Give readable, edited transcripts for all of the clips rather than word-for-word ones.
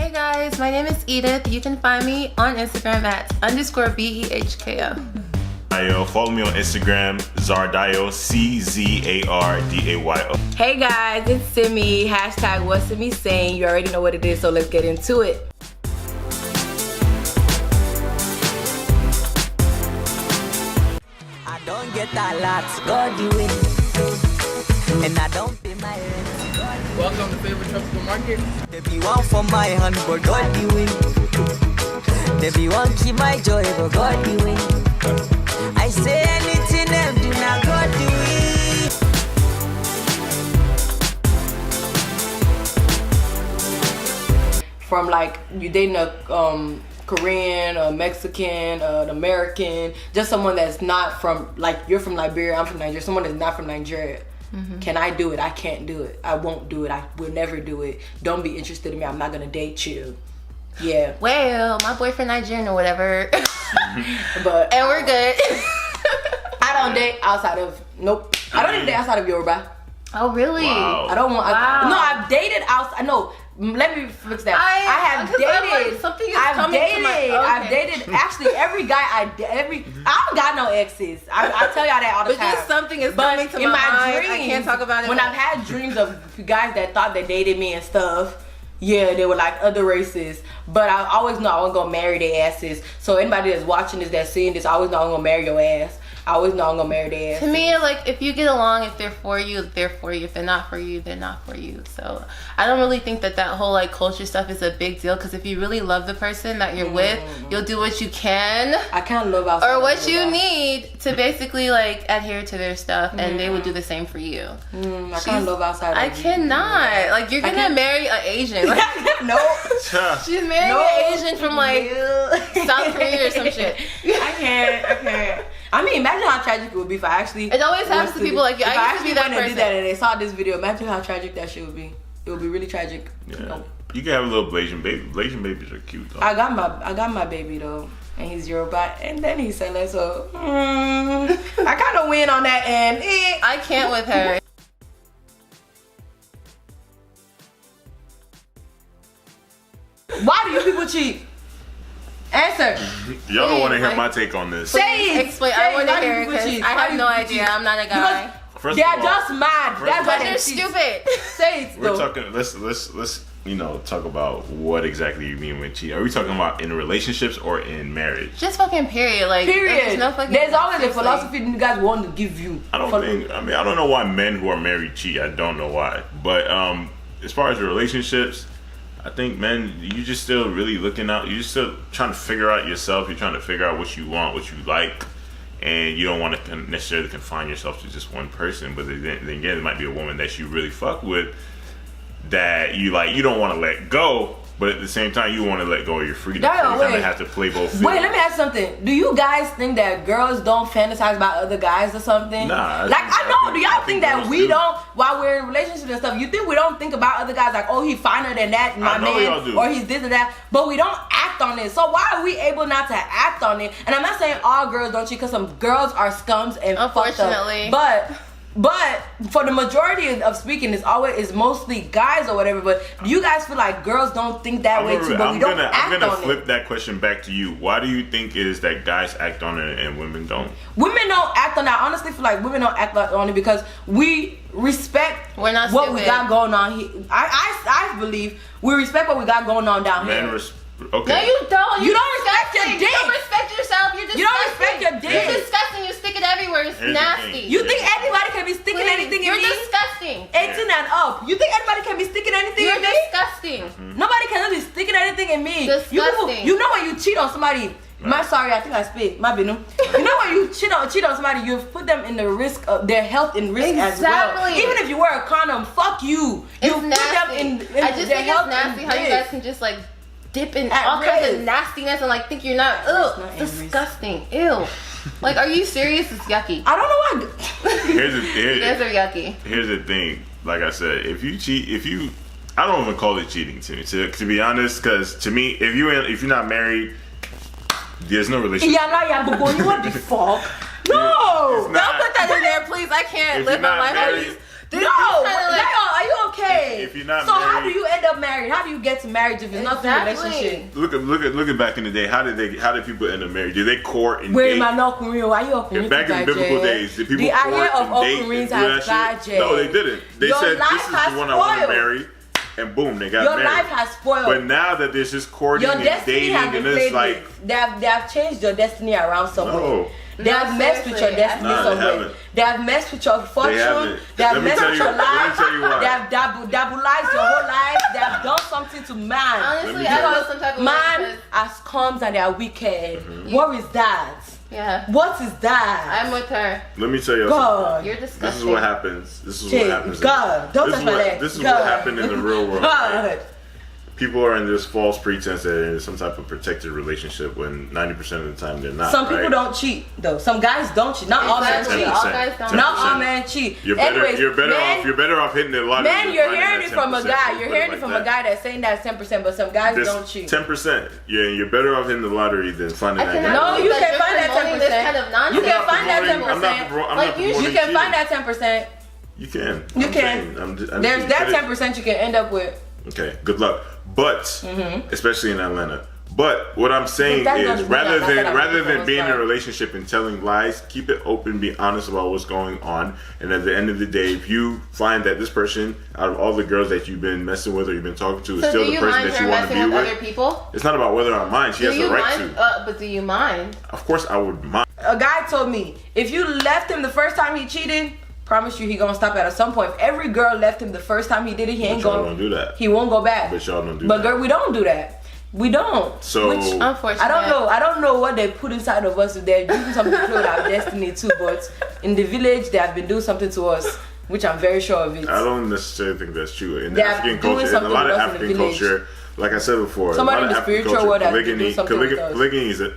Hey guys, my name is Edith. You can find me on Instagram at _BEHKO. DAYO, follow me on Instagram, DAYO, CZARDAYO. Hey guys, it's Simi. Hashtag what's Simi saying. You already know what it is, so let's get into it. I don't get a lot, God do it. And I don't pay my rent. Welcome to Favorite Tropical Market. There be one for my hand, but God do it. There be one keep my joy, but God do it. I say anything them do not God do it. From like you dating a Korean, a Mexican, an American, just someone that's not from, like you're from Liberia, I'm from Nigeria, someone that's not from Nigeria. Can I do it? I can't do it. I won't do it. I will never do it. Don't be interested in me. I'm not gonna date you. Yeah. Well, my boyfriend Nigerian or whatever. But And we're good. I don't date outside of, nope. I don't even date outside of Yoruba. Oh really? Wow. I don't want, Wow. no, I've dated outside, no. Let me fix that. I have because I'm dated. like, something is I've coming to dated. my- okay. I've dated. Actually, every guy I don't got no exes. I tell y'all that all the But time. just something is But coming to in my my mind. dreams, I can't talk about it. When I've had dreams of guys that thought they dated me and stuff, yeah, they were like other races. But I always know I wasn't gonna marry their asses. So anybody that's watching this, that's seeing this, I always know I'm gonna marry your ass. I always know I'm gonna marry their ass. To me, like, if you get along, if they're for you, they're for you. If they're not for you, they're not for you. So I don't really think that whole like culture stuff is a big deal, because if you really love the person that you're with, you'll do what you can I can't love outside. or what of you Yoruba. need to basically like adhere to their stuff, and they would do the same for you. I can't love outside. I of cannot. Like, you're gonna marry an Asian. Like, No. she's marrying an Asian from like South Korea or some shit. I can't. I mean, imagine how tragic it would be if I actually. It always happens was to people like you. If I used to be that went and person. did that and they saw this video, imagine how tragic that shit would be. It would be really tragic. Yeah. No. You can have a little Blasian baby. Blasian babies are cute though. I got my baby though, and he's Yoruba, and then he's selling. So I kind of win on that end. I can't with her. Why do you people cheat? Answer. Y'all don't want to hear Like- my take on this. Say it. Explain. Say I it. want to Why do hear it people because cheat? I Why have do no people idea. cheat? I'm not a guy. Because First they're of all, just mad. first That's of why all- they're You're stupid. Say it We're though. talking. Let's talk about what exactly you mean with cheating. Are we talking about in relationships or in marriage? Just fucking period. Like, there's Period. no fucking. There's always a seriously. philosophy you guys want to give you. I don't know why men who are married cheat. I don't know why. But as far as the relationships, I think men, you just still really looking out. You're just still trying to figure out yourself. You're trying to figure out what you want, what you like, and you don't want to necessarily confine yourself to just one person. But then again, it might be a woman that you really fuck with that you like. You don't want to let go, but at the same time, you want to let go of your freedom. Dayo, So you kind wait. of have to play both. Wait, fields. let me ask something. Do you guys think that girls don't fantasize about other guys or something? Nah, Like, I know. Do y'all I think think that girls we do. don't, while we're in relationships and stuff, you think we don't think about other guys like, oh, he's finer than that, my I know man, y'all do. or he's this and that, but we don't act on it. So why are we able not to act on it? And I'm not saying all girls don't cheat, because some girls are scums and fucked up. Unfortunately. But for the majority of speaking, it's mostly guys or whatever. But do you guys feel like girls don't think that way too? But we don't act I'm gonna on flip it. that question back to you. Why do you think it is that guys act on it and women don't? Women don't act on that. I honestly feel like women don't act on it because we respect We're not what we stupid. got going on here. I believe we respect what we got going on down Men here. okay. No, you don't. You don't respect your disgusting. dick. You don't respect yourself. You're disgusting. You don't respect your dick. You're disgusting. You stick it everywhere. It's Here's the nasty. thing. You think anybody can be sticking Please, anything in you're me? disgusting. 18 and up. You think anybody can be sticking anything You're in me? disgusting. Nobody can be sticking anything in me. Disgusting. You know when you cheat on somebody. Right. Sorry, I think I spit. My binu. You know when you cheat on somebody, you put them in the risk of their health in risk as well. Exactly. Even if you wear a condom, fuck you. It's You put nasty. them in I just their think health it's nasty in how you risk. guys can just like dip in At all kinds of risk. nastiness and like think you're not. Ugh, not in risk. disgusting. Ew. Like, are you serious? It's yucky. I don't know why. You guys are yucky. Here's the thing. Like I said, if you cheat, I don't even call it cheating to me. To be honest, because to me, if you're not married, there's no relationship. What the fuck? No. It's Don't not- put that in there, please. I can't If live you're my not life. married- No. kinda like- Dayo, are you okay. If you're not so how do married- you end up married? How do you get married if it's not through relationship? Looking back in the day, how did people end up married? Did they court and Wait, date? man, why you ọkùnrin Back in the biblical days, did people the court idea of and date ọkùnrin and do has that shit? bàjẹ́. No, they didn't. They Your said life this is has the one I want to spoiled. marry, and boom, they got Your married. life has spoiled. But now that there's just courting Your and destiny dating, has been and it's played like, with. They have changed your destiny around somewhere. no. They have messed with your seriously, destiny Nah, they somewhere. haven't. They have messed with your fortune. haven't. They have Let me messed tell with you- your let me life. tell you why. They have dabblized your whole life. They have done something to man. Honestly, tell I you. know some type of Man way has comes and they are wicked. Mm-hmm. What is that? Yeah. What is that? I'm with her. Let me tell you something. God. You're This disgusting. is what happens. This is Jay, what happens. God, don't touch my leg. This is God. what happened in the real world. God. Right? People are in this false pretense that they're in some type of protected relationship when 90% of the time they're not. Some people right? don't cheat though. Some guys don't cheat. Not all men Exactly. cheat. All guys don't. Not 10%. all men cheat. You're better. Anyways, You're better men, off. You're better off hitting the lottery. Men, than you're finding hearing that it from a 10%. guy. Put You're it hearing like it from that. a guy that's saying that 10%, but some guys don't cheat. 10%. Yeah, you're better off hitting the lottery than finding that guy. No, you can find that 10%. This kind of nonsense. You can find that I'm 10%. not Like, you promoting You can cheating. find that 10%. You can. You I'm can. saying, I'm There's that kidding. 10% you can end up with. Okay, good luck. But especially in Atlanta. But what I'm saying But that is, doesn't mean I'm not gonna rather be than for being in a us. relationship and telling lies, keep it open, be honest about what's going on. And at the end of the day, if you find that this person, out of all the girls that you've been messing with or you've been talking to, is So still do the you person mind that you her want to messing be with with, other people? it's not about whether I mind. She Do has you the right mind? to. But do you mind? Of course, I would mind. A guy told me, if you left him the first time he cheated, promise you he gonna stop at some point. If every girl left him the first time he did it, he ain't But y'all gonna don't do that. He won't go back. But y'all don't do But that. girl, we don't do that. We don't. So- Unfortunately. I don't know what they put inside of us. They're doing something to play with our destiny too. But in the village, they have been doing something to us, which I'm very sure of it. I don't necessarily think that's true. In They the are African doing culture, in a something lot of with us in the African village. culture, like I said before, Somebody a lot in of the African spiritual culture, world has been doing something with us. polygamy is a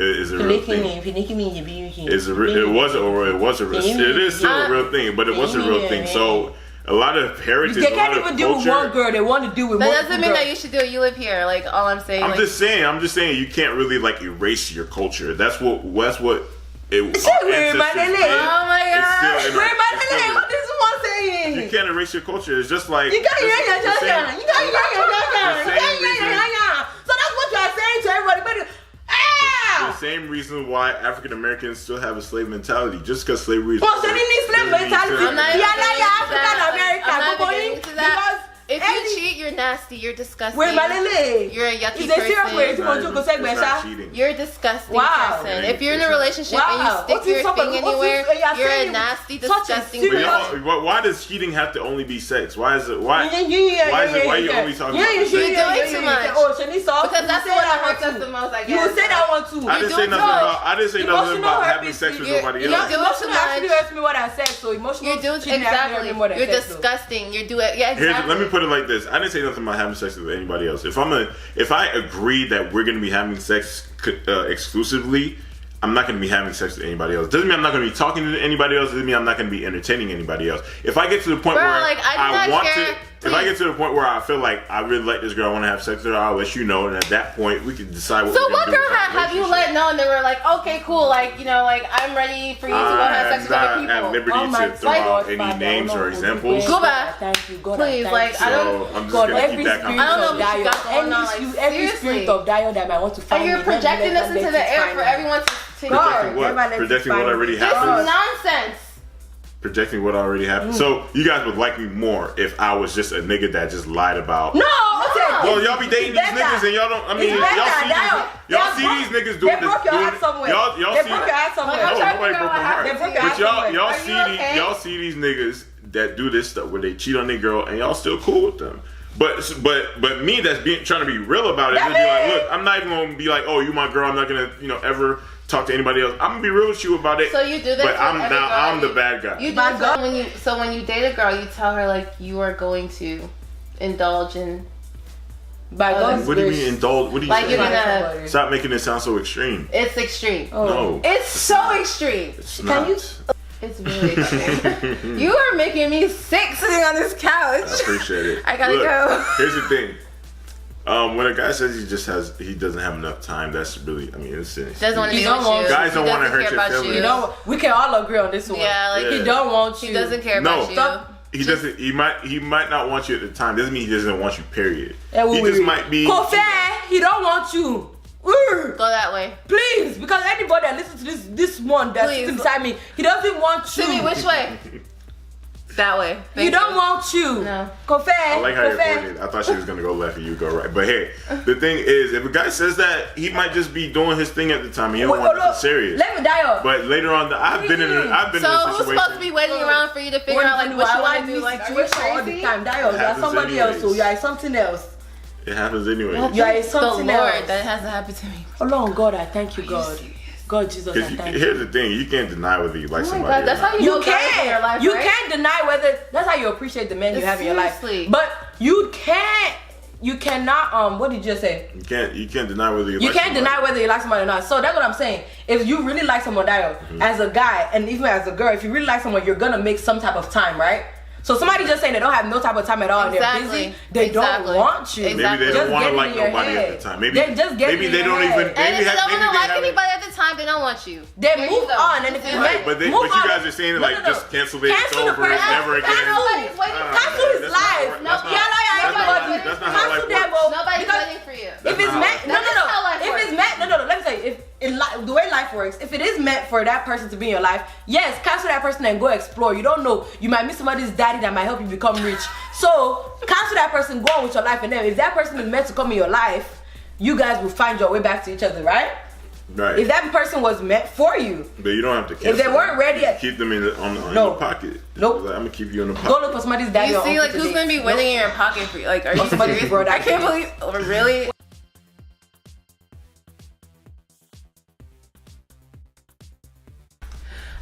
real thing. It was a real thing, but it was a real thing. So a lot of heritage, They a lot can't of even deal with one culture. girl. They want to deal with That multiple doesn't mean girls. that you should do it. You live here. Like, all I'm saying. I'm like, just saying you can't really like erase your culture. That's what it. Shit, our wait, ancestors my did. lady. Oh my It's God. still in our- Wait, my it's still lady, in- what is one saying? You can't erase your culture. It's just like You got it's the same- So that's what you are saying to everybody. But the same reason why African Americans still have a slave mentality. Just because slavery is Well, so they need slave doesn't mean mentality. slavery- I'm not Yeah, even yeah, getting into African that. American. I'm not But even getting into that. because If any- you cheat, you're nasty. You're disgusting. Wait, my lady. You're a yucky Is there serious person. way It's to not go to even- go it's segment, not sir? cheating. You're a disgusting Wow. person. If you're in It's a not. relationship Wow. and you stick What is your somebody- thing what is- anywhere, yeah, you're a saying nasty, such a disgusting serious- person. Why does cheating have to only be sex? Why is it? Why? Yeah, Why are you only talking about you sex? You're doing too much. Oh, Shanice, Because that's the one that hurts us the most, I guess. You will say that one too. I didn't say doing nothing too much. about. I didn't say nothing Emotional about hurt having me, sex with you're- nobody you're else. doing Emotional too much. actually hurts me what I said. So emotional You're doing cheating actually hurts exactly. me more than You're sex, though. disgusting. You're doing yeah. Here's, Exactly. let me put it like this: I didn't say nothing about having sex with anybody else. If I agree that we're gonna be having sex exclusively, I'm not gonna be having sex with anybody else. Doesn't mean I'm not gonna be talking to anybody else. Doesn't mean I'm not gonna be entertaining anybody else. If I get to the point Bro, where like, I do not want care. to, if I get to the point where I feel like I really like this girl, I want to have sex with her, I'll let you know, and at that point we can decide what. So we're what gonna girl do with our have you relationship. let know and they were like, okay, cool, like, you know, like, I'm ready for you to go have sex with other I'm not at people. liberty Oh my to throw God, out any Father, names I don't or know. examples. Go back. Thank you, God. Please, like, I don't. So I'm just God, gonna every keep that spirit I don't know of what you Dayo, got going on, like, every seriously. spirit of Dayo that might want to find And you're me, projecting let this me into let the it air find for me. everyone to Projecting God, what? everybody Projecting what find already me. This happened. is nonsense. Projecting what already happened. So you guys would like me more if I was just a nigga that just lied about. No, okay. Well, y'all be dating these It's niggas better. and y'all don't. I mean, It's better, y'all see these niggas doing They broke your heart somewhere. Y'all They see. broke your heart somewhere. No, I'm trying to nobody figure broke out my what heart. They broke your But heart y'all somewhere. Are you okay? y'all see these niggas that do this stuff where they cheat on their girl and y'all still cool with them. But me that's trying to be real about it, just be like, look, I'm not even gonna be like, oh, you my girl, I'm not gonna ever talk to anybody else. I'm gonna be real with you about it. So you do this but with I'm every now girl I'm you- the bad guy. You do Bad this girl? when you date a girl, you tell her like you are going to indulge in By God's What do you grace. mean indulge? What do you like you're saying? gonna. Stop making it sound so extreme. It's extreme. Oh. No, It's so extreme. it's Can not. you- It's really extreme. You are making me sick sitting on this couch. I appreciate it. I gotta Look, go. Here's the thing. When a guy says he doesn't have enough time, that's really, I mean, it's Doesn't want to You be don't with want- you. Guys don't He wanna doesn't hurt care your about feelings. You know, we can all agree on this one. Yeah, like Yeah. He don't want you. he doesn't care No. about you. Stop. he doesn't. He might not want you at the time. Doesn't mean he doesn't want you. Period. Yeah, he just might be. He don't want you. Go that way. Please, because anybody that listens to this one that's sitting beside me, he doesn't want you. Simi, which way? That way. He don't want you. No. I like how you're pointing. I thought she was gonna go left and you go right. But hey, the thing is, if a guy says that, he might just be doing his thing at the time. He don't want to be serious. Let me die up. But later on, I've been in a situation. So who's supposed to be waiting around for you to figure out like what you want to do? Like, are you all the crazy? time, Dayo, you are somebody else. So you are something else. It happens anyway. You are something the Lord, else. that hasn't happened to me. Oh Lord God, I thank you, God. God, Jesus, I thank you. Here's the thing: you can't deny whether you like somebody. God, that's how you know God is in your life, You right? can't deny whether. That's how you appreciate the men you have in your life. Seriously. But you can't. You cannot. What did you just say? You can't deny whether you. You like can't somebody. deny whether you like somebody or not. So that's what I'm saying. If you really like someone, Dayo, as a guy and even as a girl, if you really like someone, you're gonna make some type of time, right? So somebody just saying they don't have no type of time at all and they're busy, they don't want you. Maybe they don't want to like nobody at the time. Maybe they don't even. And if they don't want to like anybody at the time, they don't want you. They move on, and if it's right, but you guys are saying like just cancel it, it's over, never again. Cancel his life. That's not how life works. Nobody's waiting for you. If it's meant, no. If it's meant, no. Let me tell you, if the way life works, if it is meant for that person to be in your life, yes, cancel that person and go explore. You don't know, you might meet somebody's daddy that might help you become rich. So cancel that person, go on with your life, and then if that person is meant to come in your life, you guys will find your way back to each other, right? Right. If that person was meant for you, but you don't have to cancel. If they weren't ready yet, keep them in your pocket. Nope. Like, I'm gonna keep you in the pocket. Go look for somebody's daddy. You see, like who's gonna be waiting in your pocket for you? Like, are you serious? I can't believe. Really?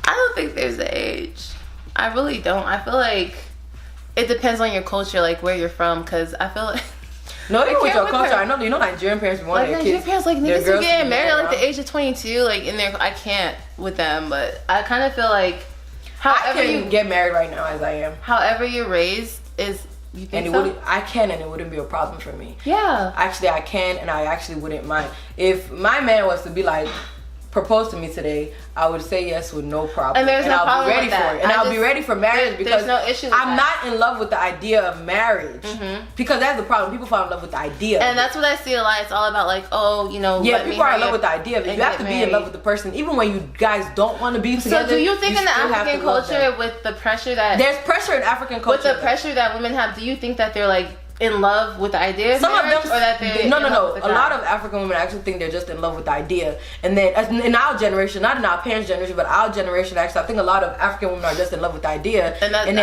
I don't think there's an age. I really don't. I feel like it depends on your culture, like where you're from, because I feel like. No, even with your culture, I know Nigerian parents want their Nigerian kids. parents like niggas who getting married at like the age of 22, like in there. I can't with them, but I kind of feel like however you get married right now as I am. However you're raised is. You think and so? I can, and it wouldn't be a problem for me. Yeah. Actually, I can, and I actually wouldn't mind if my man was to be like. Propose to me today, I would say yes with no problem. And there's no problem be ready with that. for it. And I'll be ready for marriage because there's no issue with I'm not in love with the idea of marriage. Because that's the problem. People fall in love with the idea. And that's what I see a lot. It's all about like, oh, you know, yeah, people are in love with the idea of it. You have to be in love with the person, even when you guys don't want to be together. So do you think in the African culture with the pressure that there's pressure in African culture with the pressure that women have, do you think that they're like in love with the idea of marriage, or that they're no. A lot of African women actually think they're just in love with the idea. And then in our generation, not in our parents' generation, but our generation, actually, I think a lot of African women are just in love with the idea. And then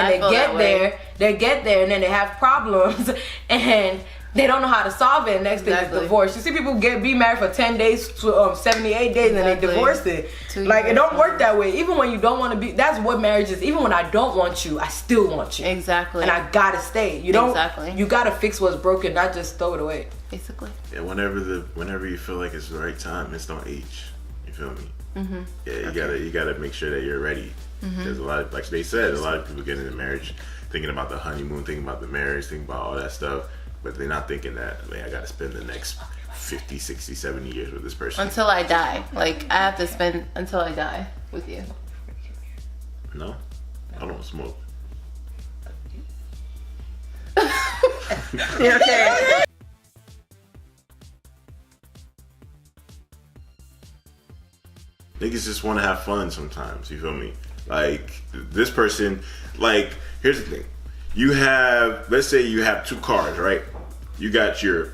they get there, and then they have problems, and they don't know how to solve it. Next thing is divorce. You see people be married for 10 days to 78 days and they divorce it. Like it don't work that way. Even when you don't want to be, that's what marriage is. Even when I don't want you, I still want you. Exactly. And I gotta stay. You don't. Exactly. You gotta fix what's broken, not just throw it away. Basically. Yeah. Whenever you feel like it's the right time, it's don't age. You feel me? Yeah. You gotta make sure that you're ready. Because a lot of, like they said, a lot of people get into marriage thinking about the honeymoon, thinking about the marriage, thinking about all that stuff. But they're not thinking that, man, I gotta spend the next 50, 60, 70 years with this person. Until I die. Like, I have to spend until I die with you. No? I don't smoke. Okay. Niggas just want to have fun sometimes, you feel me? Like, this person, like, here's the thing. Let's say you have 2 cars, right? You got your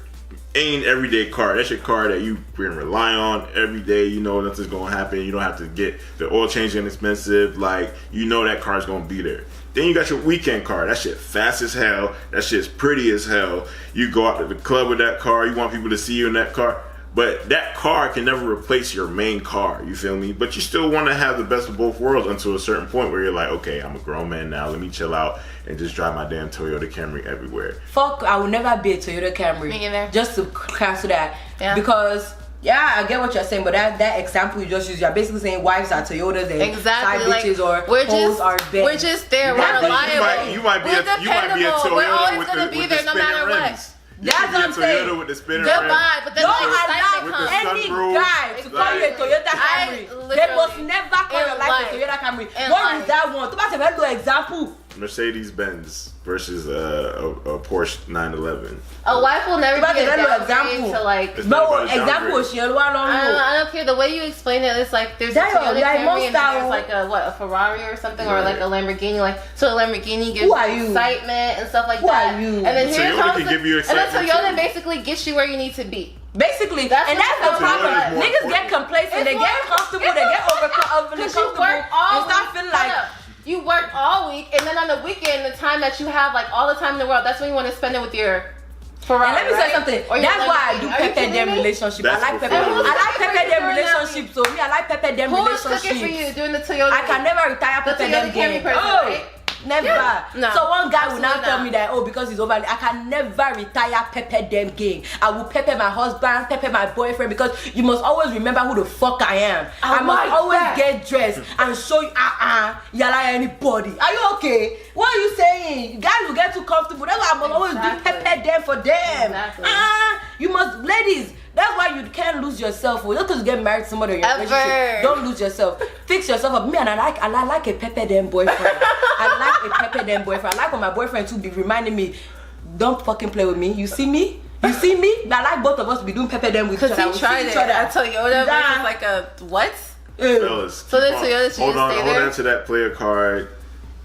everyday car. That's your car that you can rely on every day. You know nothing's gonna happen. You don't have to get the oil change inexpensive. Like, you know that car's gonna be there. Then you got your weekend car. That shit fast as hell. That shit's pretty as hell. You go out to the club with that car. You want people to see you in that car. But that car can never replace your main car, you feel me? But you still want to have the best of both worlds until a certain point where you're like, okay, I'm a grown man now. Let me chill out and just drive my damn Toyota Camry everywhere. Fuck, I would never be a Toyota Camry. Me either. Just to cancel that. Yeah. Because, yeah, I get what you're saying, but that example you just used, you're basically saying wives are Toyotas and side bitches or hoes are Benz. We're just there. We're reliable. You might be a Toyota We're always with gonna the be there no matter rims. what. That's what I'm saying. Toyota with the spinner Goodbye, but then don't the excitement allow comes. any guy to call you a Toyota Camry. They must never call your life a Toyota Camry. What is that one? To pass a example. Mercedes Benz versus a Porsche 911. A wife will never be a downgrade example. to like. It's not No, about a example, downgrade. she don't know. I don't care the way you explain it. It's like there's a Dayo, Toyota like Camry most and then style- there's like a Ferrari or something or Right. like a Lamborghini. Like so, a Lamborghini gives Who are you you? excitement and stuff like Who that. are you? And then here Toyota comes can give you and then excitement, Toyota too. basically gets you where you need to be. Basically, That's and what that's the Toyota problem. is more Niggas get important. complacent, they It's get more- comfortable, it's they get more- overly Because you comfortable, work all and start week. feeling like. You work all week, and then on the weekend, the time that you have, like all the time in the world, that's when you want to spend it with your Ferrari. And let me say right? something. Or your That's why I do Lamborghini. Are you pepper kidding them me? relationship. I That's like pepper. before- I like pepper them Who's relationship. So me, I like pepper them Who is cooking for you relationship. doing the Toyota? I can never retire The pepper Toyota them Camry game. person, Oh, right? never. Yeah. No, So one guy will now absolutely tell not. me that because he's over. I can never retire pepper them game. I will pepper my husband, pepper my boyfriend because you must always remember who the fuck I am. I must like always that. get dressed and show you you're like anybody. Are you okay? What are you saying? Guys will get too comfortable. That's why I must always do Exactly. pepper them for them. Exactly. You must, ladies. That's why you can't lose yourself. Just because you get married to somebody in your Ever. relationship, don't lose yourself. Fix yourself up. Me and I like a pepper them boyfriend. I like a pepper them boyfriend. I like when my boyfriend to be reminding me, don't fucking play with me. You see me? You see me? I like both of us to be doing pepper them with each Because other. he We tried see it each other. at Toyota Nah. versus like a what? Fellas, So then keep on- Toyota should hold just on, stay hold there? on to that player card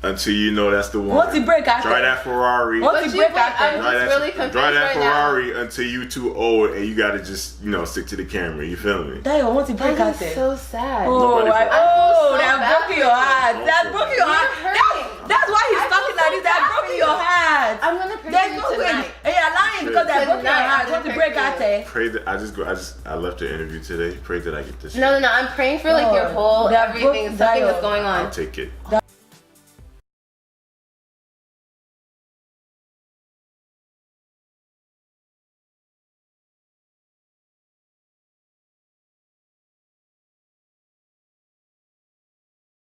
until you know that's the one. Once he break out Drive there. that Ferrari. Once But he you break out think there. I'm Drive just that, really confused drive that right now. Ferrari until you too old and you gotta just, stick to the camera. You feel me? Dayo, once he break That out is there. so sad. Oh, Nobody I, feel- oh, so that bad broke for your you. heart. That Don't broke feel your bad. heart. You're hurting. That's why he's I talking feel like so this. That bad broke for your you. heart. I'm gonna pray There's for no you way. tonight. And you're lying because that broke your Tonight, heart. I'm Once you gonna break pray out for you. there. Pray that I left the interview today. Pray that I get this. No, I'm praying for like your No, whole that everything, broke something Dayo. that's going I'll on. take it.